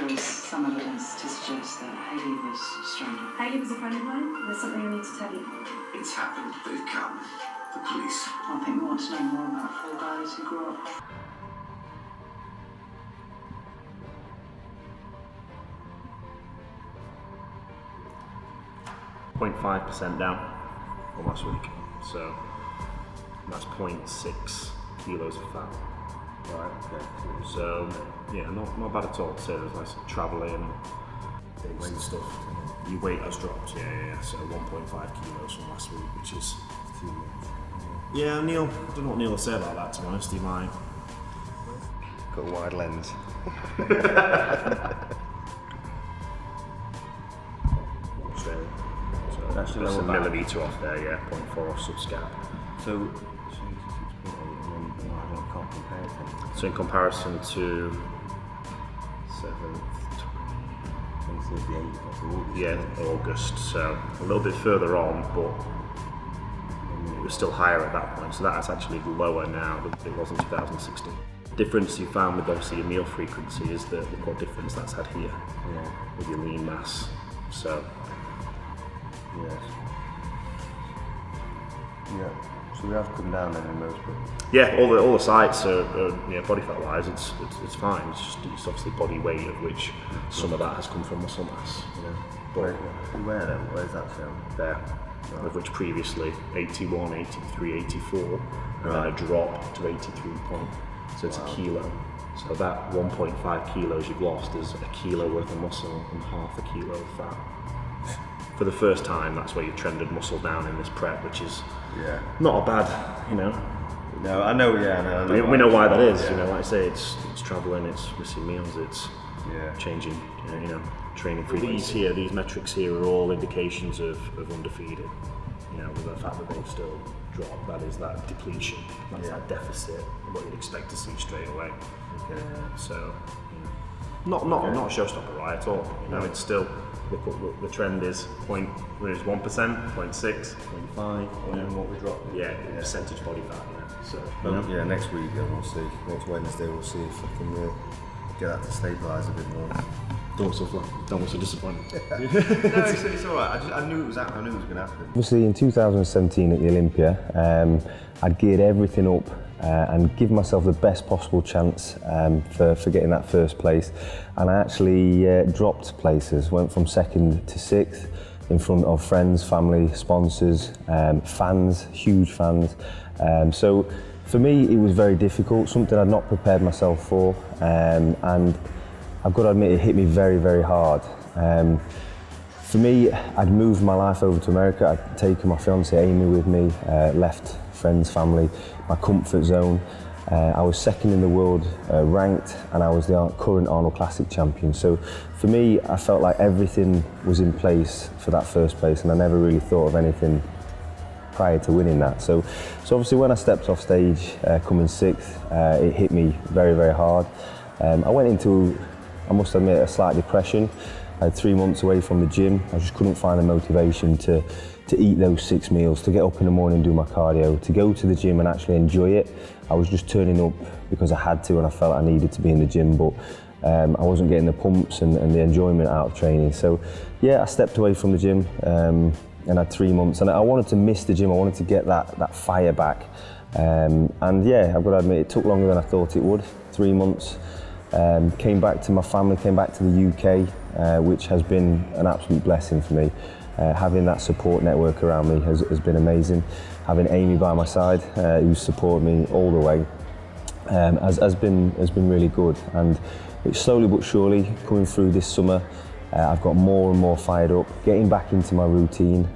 there is some evidence to suggest that Hayley was strangled. Hayley was a friend of mine. There's something I need to tell you. It's happened. They've come. The police. I think we want to know more about four guys who grew up. .5% down from last week, so that's 0.6 kilos of fat. Right, okay. So yeah, not bad at all. So there's nice travelling, days and stuff. Your weight has dropped, yeah. So 1.5 kilos from last week, which is Too much. yeah. Neil, I don't know what Neil will say about that. To be honest, he might. Got a wide lens. Australia. So That's your just a lower back. millimetre off there, yeah. 0.4 subscap. So 66.8, and then I can't compare it to anything. So in comparison to 7th. 28th of August. Yeah, August, so a little bit further on, but it was still higher at that point, so that's actually lower now than it was in 2016. The difference you found with obviously your meal frequency is the what difference that's had here with your lean mass. So Yes. Yeah. So we have come down then in most bits. yeah, all the sites are body fat wise, it's fine. It's obviously body weight, of which some of that has come from muscle mass. But Where then? Where's that shown? there, of which previously 81, 83, 84, and then a drop to 83 point. So it's a kilo. So that 1.5 kilos you've lost is a kilo worth of muscle and half a kilo of fat. For the first time, that's where you've trended muscle down in this prep, which is not a bad, No, I know. Yeah, I know. we know why that is. Like I say, it's traveling, it's missing meals, it's changing, training frequencies here. These metrics here are all indications of underfeeding. With the fact that they've still dropped, that is that depletion, that's that deficit, what you'd expect to see straight away. So, not a showstopper, right, at all. It's still look, the trend is 1%, 0.6, 0.5. And what we dropped. Percentage body fat. So next week we'll see. Next Wednesday we'll see if I can get that to stabilise a bit more. Don't so disappointed. No, it's all right. I knew it was going to happen. Obviously in 2017 at the Olympia, I'd geared everything up and give myself the best possible chance for getting that first place. And I actually dropped places, went from 2nd to 6th in front of friends, family, sponsors, fans, huge fans. So for me it was very difficult, something I'd not prepared myself for, and I've got to admit it hit me very, very hard. For me, I'd moved my life over to America. I'd taken my fiancée Amy with me, left friends, family, my comfort zone. I was 2nd in the world ranked, and I was the current Arnold Classic champion. So for me, I felt like everything was in place for that first place, and I never really thought of anything prior to winning that. So obviously when I stepped off stage, coming 6th, it hit me very, very hard. I went into, I must admit, a slight depression. I had 3 months away from the gym. I just couldn't find the motivation to eat those 6 meals, to get up in the morning and do my cardio, to go to the gym and actually enjoy it. I was just turning up because I had to and I felt I needed to be in the gym, but I wasn't getting the pumps and the enjoyment out of training. So yeah, I stepped away from the gym and had 3 months, and I wanted to miss the gym. I wanted to get that fire back. And yeah, I've got to admit, it took longer than I thought it would. 3 months. Came back to my family, came back to the UK, which has been an absolute blessing for me. Having that support network around me has been amazing. Having Amy by my side, who's supported me all the way, has been really good. And it's slowly but surely coming through this summer. I've got more and more fired up, getting back into my routine.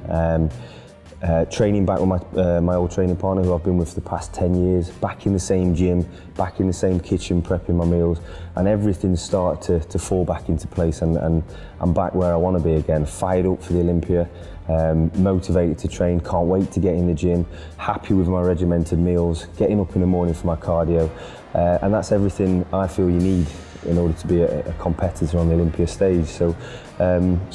Training back with my old training partner who I've been with for the past 10 years, back in the same gym, back in the same kitchen prepping my meals, and everything's started to fall back into place, and I'm back where I want to be again, fired up for the Olympia, motivated to train, can't wait to get in the gym, happy with my regimented meals, getting up in the morning for my cardio, and that's everything I feel you need in order to be a competitor on the Olympia stage. So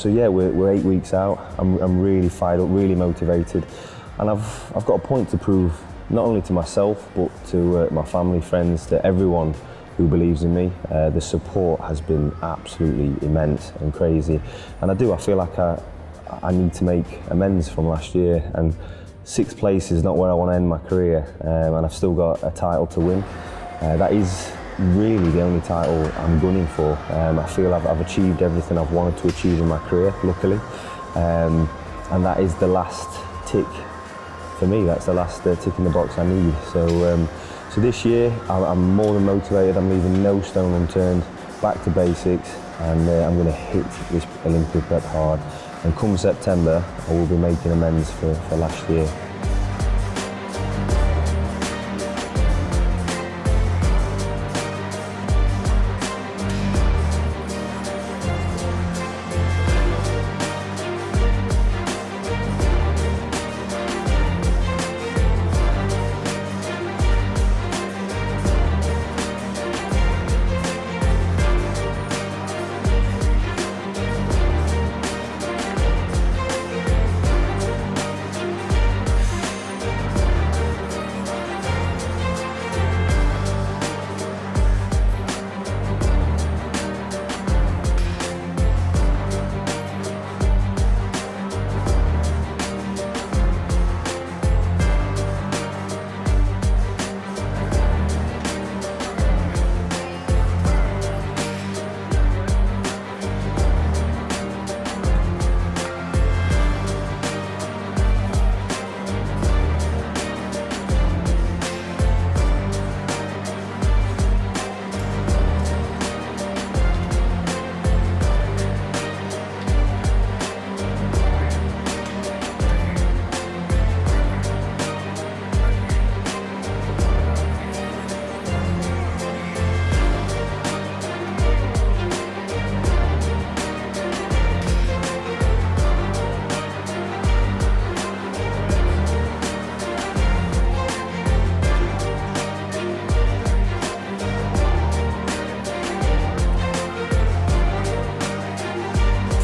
yeah, we're 8 weeks out. I'm really fired up, really motivated, and I've got a point to prove, not only to myself but to my family, friends, to everyone who believes in me. The support has been absolutely immense and crazy, and I feel like I need to make amends from last year, and 6th place is not where I want to end my career, and I've still got a title to win. That is really the only title I'm gunning for. I feel I've achieved everything I've wanted to achieve in my career, luckily, and that is the last tick for me. That's the last tick in the box I need. So this year I'm more than motivated. I'm leaving no stone unturned, back to basics, and I'm going to hit this Olympia prep hard. And come September, I will be making amends for last year.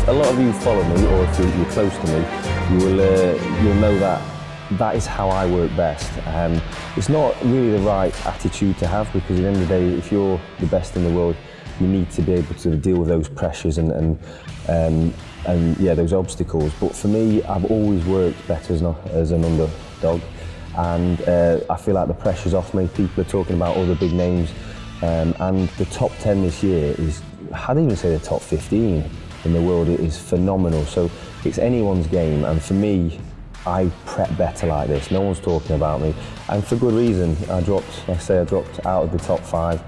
A lot of you follow me, or if you're close to me, you'll know that is how I work best. It's not really the right attitude to have, because at the end of the day, if you're the best in the world, you need to be able to deal with those pressures and those obstacles. But for me, I've always worked better as an underdog, and I feel like the pressure's off me. People are talking about all the big names, and the top 10 this year is, I'd even say the top 15 in the world. It is phenomenal. So it's anyone's game, and for me, I prep better like this. No one's talking about me, and for good reason. I dropped out of the top 5,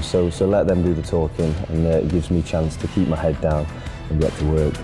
so let them do the talking, and it gives me a chance to keep my head down and get to work.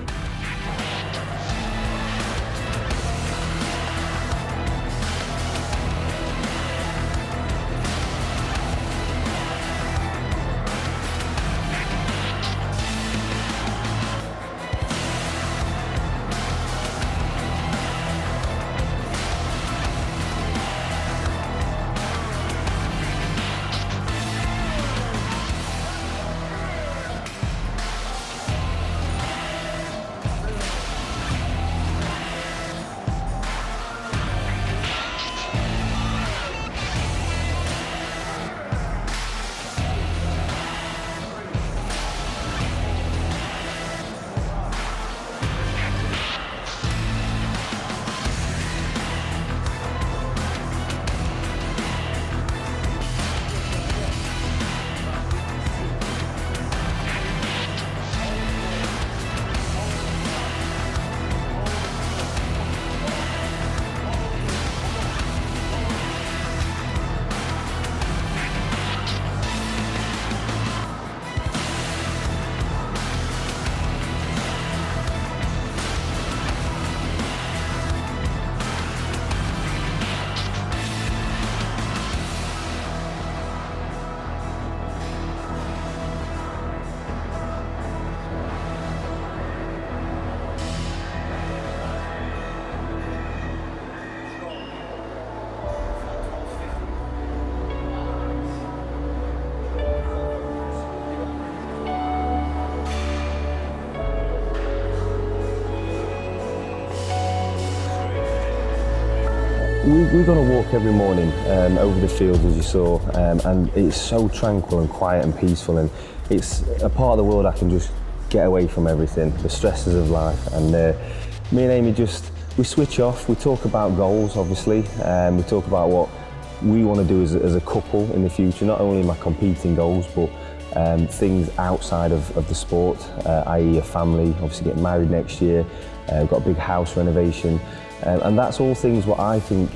we're going to walk every morning over the fields, as you saw, and it's so tranquil and quiet and peaceful, and it's a part of the world I can just get away from everything, the stresses of life. And me and Amy we switch off. We talk about goals, obviously, we talk about what we want to do as a couple in the future, not only my competing goals, but things outside of the sport, i.e. a family, obviously getting married next year, we've got a big house renovation, and that's all things what I think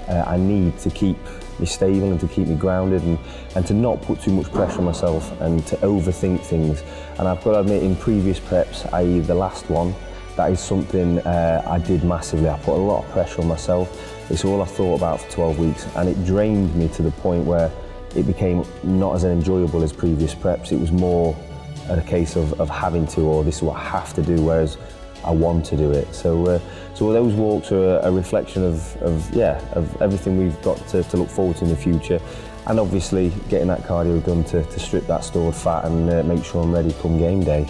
I need to keep me stable and to keep me grounded, and to not put too much pressure on myself and to overthink things. And I've got to admit, in previous preps, i.e. the last one, that is something I did massively. I put a lot of pressure on myself. It's all I thought about for 12 weeks, and it drained me to the point where it became not as enjoyable as previous preps. It was more a case of having to, or this is what I have to do, whereas I want to do it. So those walks are a reflection of everything we've got to look forward to in the future, and obviously getting that cardio done to strip that stored fat and make sure I'm ready come game day.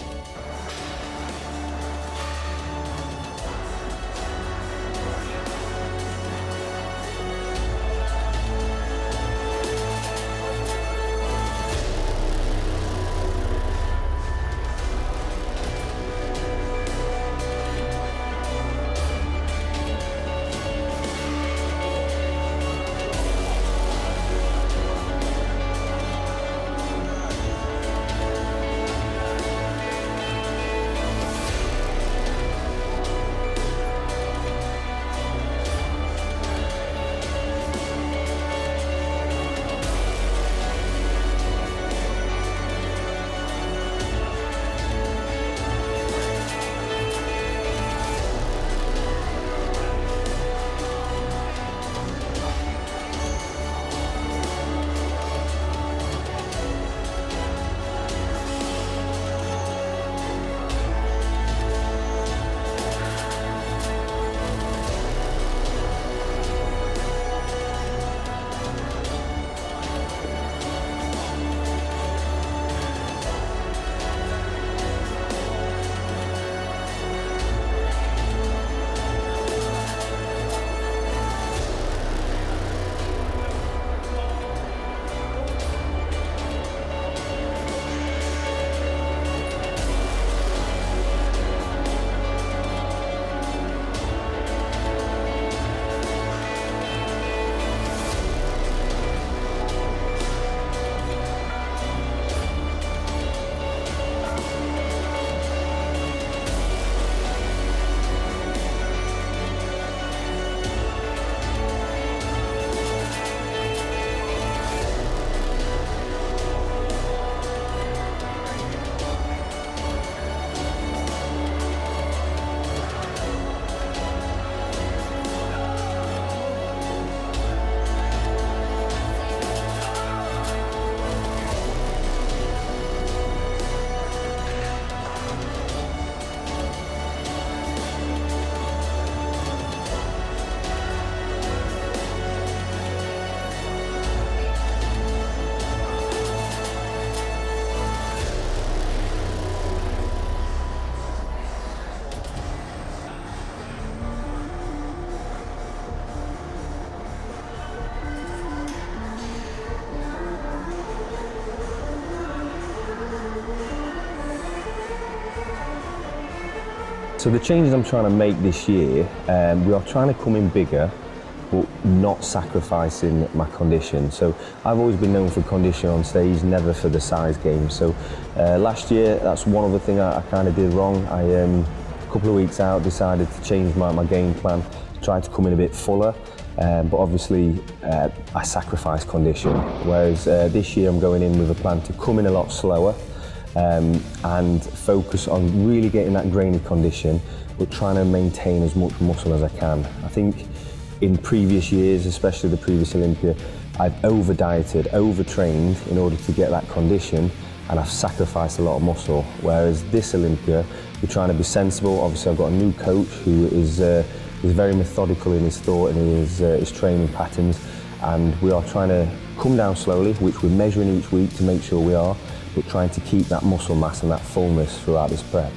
So the changes I'm trying to make this year, we are trying to come in bigger, but not sacrificing my condition. So I've always been known for condition on stage, never for the size game. So last year, that's one other thing I kind of did wrong. A couple of weeks out, decided to change my game plan, tried to come in a bit fuller, but obviously I sacrificed condition. Whereas this year I'm going in with a plan to come in a lot slower, and focus on really getting that grainy condition, but trying to maintain as much muscle as I can. I think in previous years, especially the previous Olympia, I've over-dieted, over-trained in order to get that condition, and I've sacrificed a lot of muscle. Whereas this Olympia, we're trying to be sensible. Obviously I've got a new coach who is very methodical in his thought and his training patterns, and we are trying to come down slowly, which we're measuring each week to make sure we are, but trying to keep that muscle mass and that fullness throughout this prep.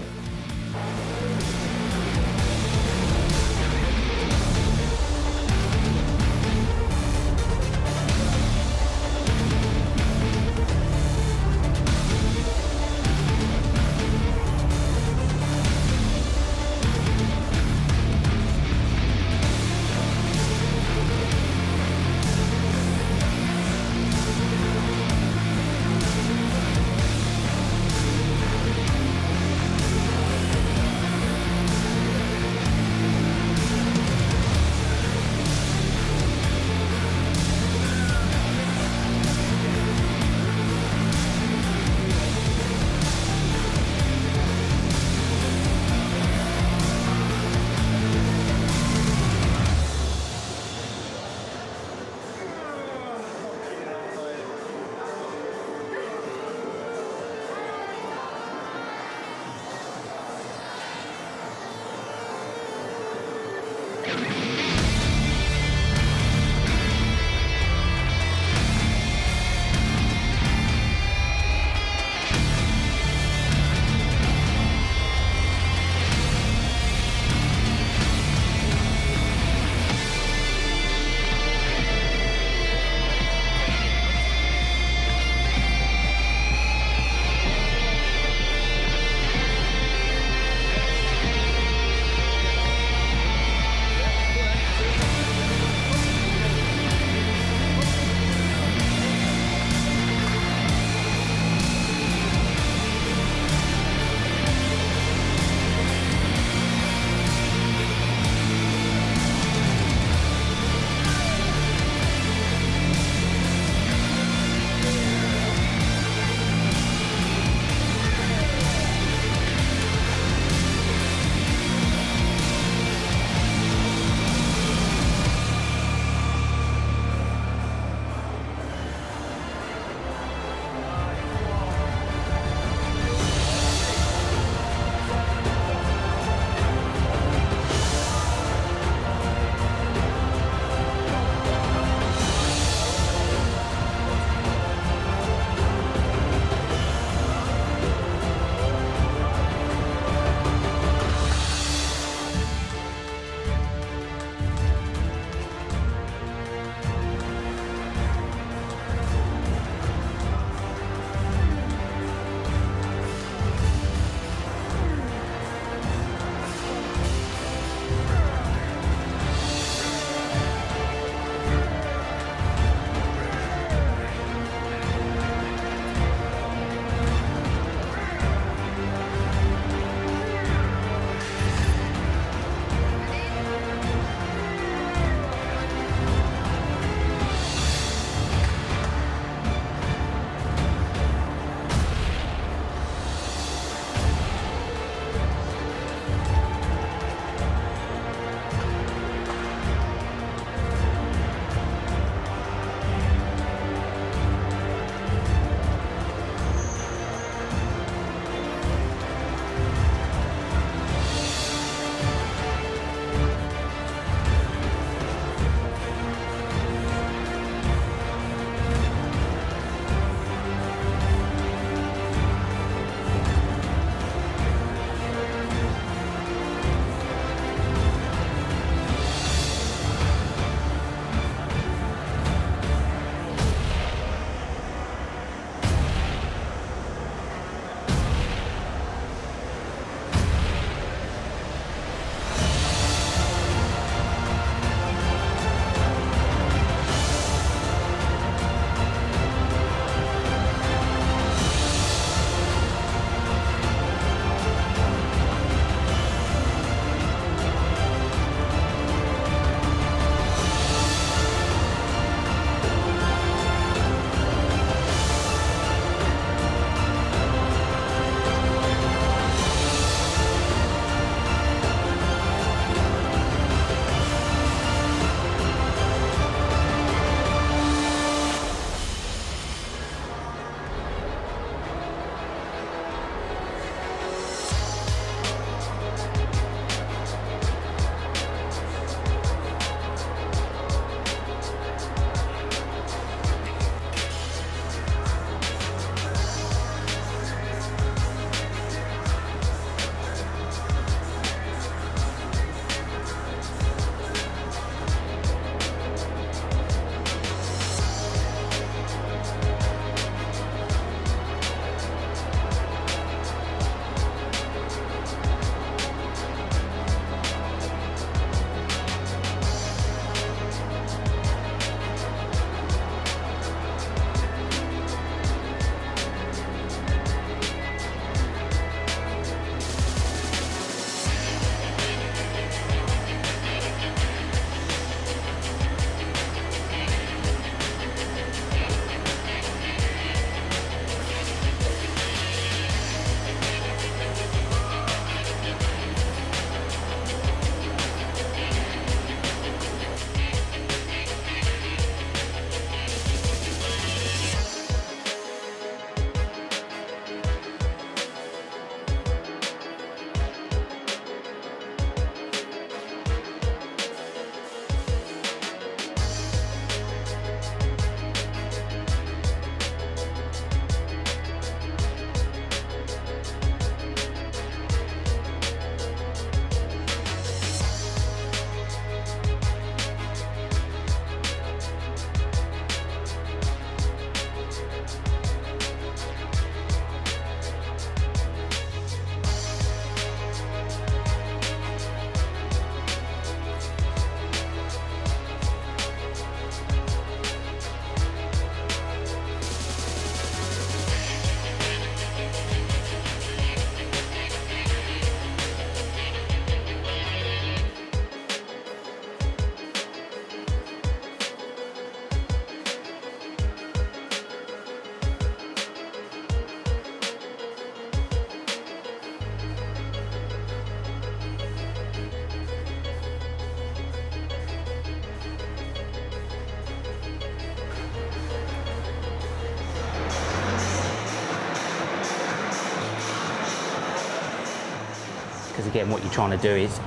because again, what you're trying to do is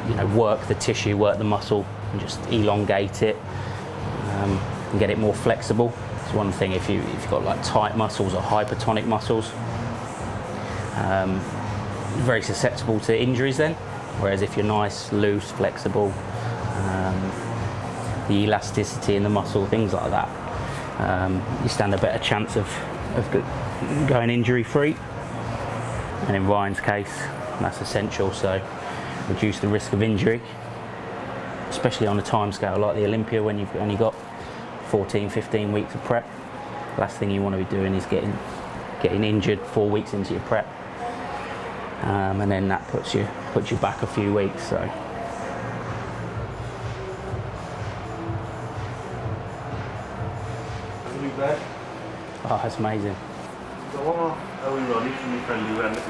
you know, work the tissue, work the muscle, and just elongate it and get it more flexible. It's one thing if you've got like tight muscles or hypertonic muscles, very susceptible to injuries then. Whereas if you're nice, loose, flexible, the elasticity in the muscle, things like that, you stand a better chance of going injury-free. And in Ryan's case, that's essential, so reduce the risk of injury, especially on a time scale like the Olympia when you've only got 14, 15 weeks of prep. Last thing you want to be doing is getting injured 4 weeks into your prep, and then that puts you back a few weeks. So. Oh, that's amazing. So what are we running from the friendly run to 5?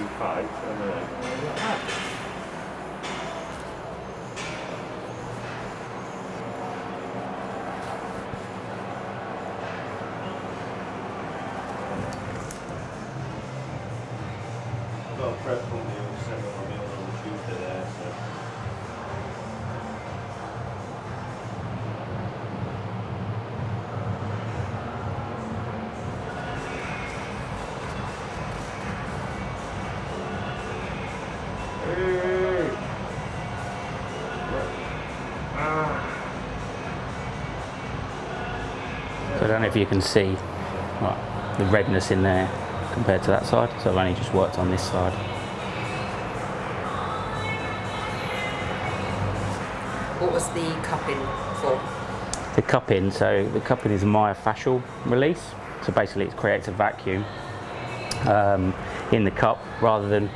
I've got a prep from the USN on the Tuesday there, so. So I don't know if you can see the redness in there compared to that side, so I've only just worked on this side. What was the cupping for? The cupping is a myofascial release, so basically it creates a vacuum in the cup. Rather than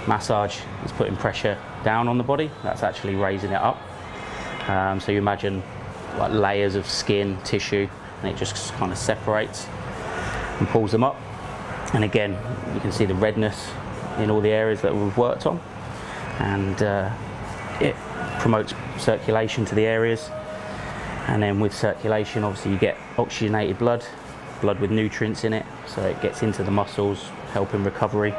massage, it's putting pressure down on the body, that's actually raising it up. So you imagine like layers of skin, tissue, and it just kind of separates and pulls them up. And again, you can see the redness in all the areas that we've worked on, and it promotes circulation to the areas. And then with circulation, obviously you get oxygenated blood with nutrients in it, so it gets into the muscles, helping recovery.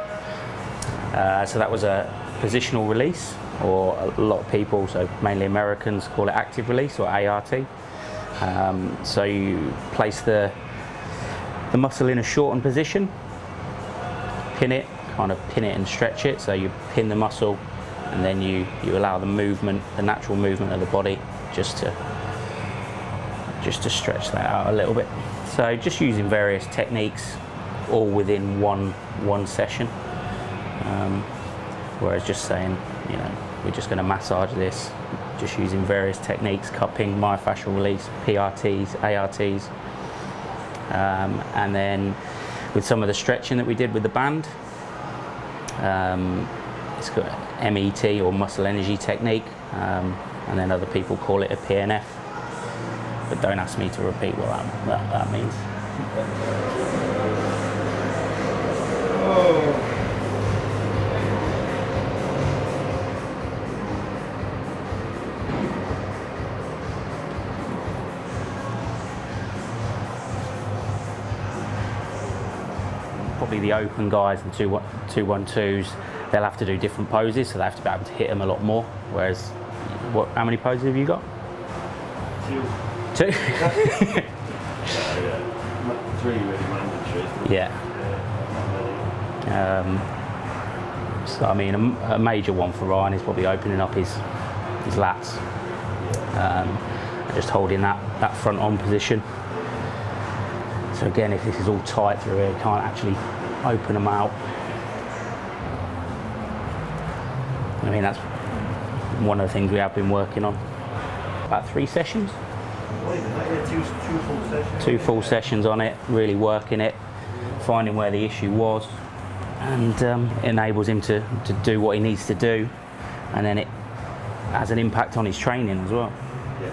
So that was a positional release, or a lot of people, so mainly Americans, call it active release or ART. So you place the muscle in a shortened position, pin it and stretch it. So you pin the muscle, and then you allow the movement, the natural movement of the body, just to stretch that out a little bit. So just using various techniques, all within one session. Whereas just saying, you know, we're just going to massage this, just using various techniques, cupping, myofascial release, PRTs, ARTs, and then with some of the stretching that we did with the band, it's got MET or muscle energy technique, and then other people call it a PNF, but don't ask me to repeat what that means. Probably the open guys, the 2-1-2s, they'll have to do different poses, so they have to be able to hit them a lot more. Whereas, how many poses have you got? 2. 2? Yeah. 3 really mandatory. Yeah. So I mean, a major one for Ryan is probably opening up his lats, and just holding that front on position. So again, if this is all tight through here, you can't actually open them out. I mean, that's one of the things we have been working on. About 3 sessions. Two full sessions. 2 full sessions on it, really working it, finding where the issue was, and enables him to do what he needs to do, and then it has an impact on his training as well. Yeah.